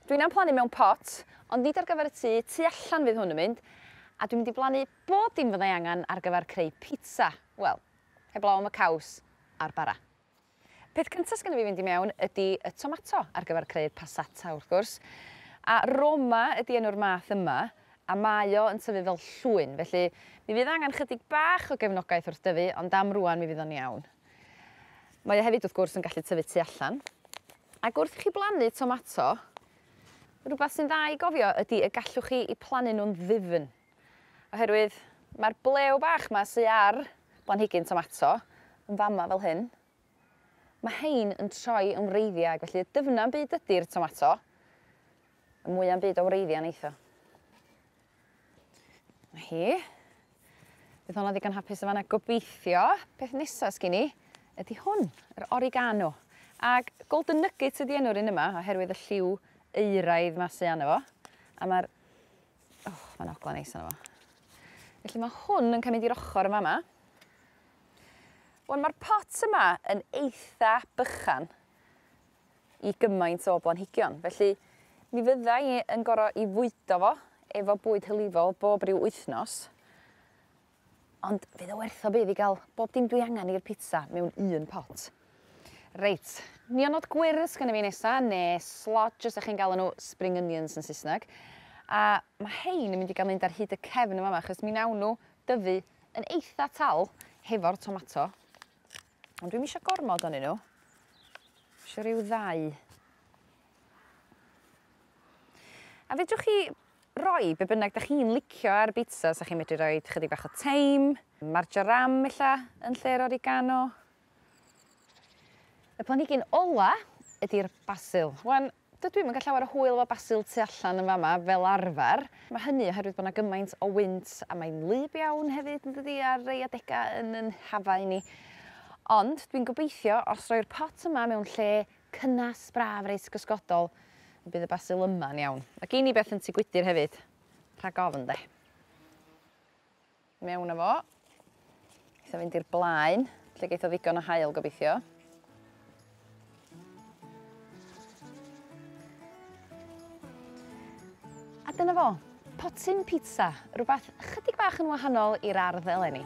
Dwi'n am plannu mewn pot, ond nid ar gyfer y tu allan fydd hwn yn mynd, a dwi'n mynd i blannu bob dim fyddai angen ar gyfer creu pitsa. Wel, heblaw am y caws a'r bara. Peth cyntaf sgynna fi fynd i mewn ydy y tomato ar gyfer creu'r passata wrth gwrs. A Roma ydy enw'r math yma, a mae o yn tyfu fel llwyn, felly mi fydd angen chydig bach o gefnogaeth wrth dyfu, ond am rwan mi fydd o'n iawn. Mae o hefyd wrth gwrs yn gallu tyfu tu allan. Ac wrth i chi blannu tomato, rhywbeth sy'n dda i gofio ydy y gallwch chi 'u plannu nhw'n ddyfn. Oherwydd mae'r blew bach ma sy ar blanhigyn tomato yn fama fel hyn. Mae hein yn troi yn wreiddiau, felly y dyfnam byd ydy'r tomato, y mwya'm byd o wreiddia neith o. Na hi. Bydd hwnna ddigon hapus yn fanna. Gobeithio, peth nesa sgin i ydy hwn, yr oregano. Ag golden nugget ydy enw'r un yma, oherwydd y lliw euraidd ma sy arno fo. A mae'r... mae'n ogla neis arno fo. Felly mae hwn yn cymryd i'r ochr yma. Wel, mae'r pot yma yn eitha bychan i gymaint o blanhigion. Felly, mi fydda i yn gor'o' i fwydo fo efo bwyd hylifol bob ryw wythnos. Ond fydd o werth o bydd i gael bob dim dwi angen i'r pitsa mewn un pot. Reit, nionod gwyrdd sgynna fi nesa, neu slodge os ydych chi'n galw nhw spring onions yn Saesneg. A mae hein yn mynd i gael mynd ar hyd y cefn yma, achos mi nawn nhw dyfu yn eitha tal hefo'r tomato. Ond dwi'm isio gormod onyn nhw. Isio ryw 2. A fedrwch chi roi be bynnag da chi'n licio ar bitsa, sa chi'n medru roi chydig bach o thyme, marjoram ella yn lle'r oregano. Y planhigyn ola ydy'r basil. Wan, dydw i'm yn gallu llawer o hwyl efo basil tu allan yn fama fel arfer. Mae hynny oherwydd bod yna gymaint o wynt a mae'n wlyb iawn hefyd yn dydi ar rei adega yn hafael ni. Ond dwi'n gobeithio os roi'r pot yma mewn lle cynas braf reit gysgodol, bydd y basil yma'n iawn. Mae gen i beth yn tŷ gwydyr hefyd. Rhag ofn de. Mewn â fo. Eitha fynd i'r blaen, lle geith o ddigon o haul gobeithio. A dyna fo, potyn pitsa, rhywbeth chydig bach yn wahanol i'r ardd eleni.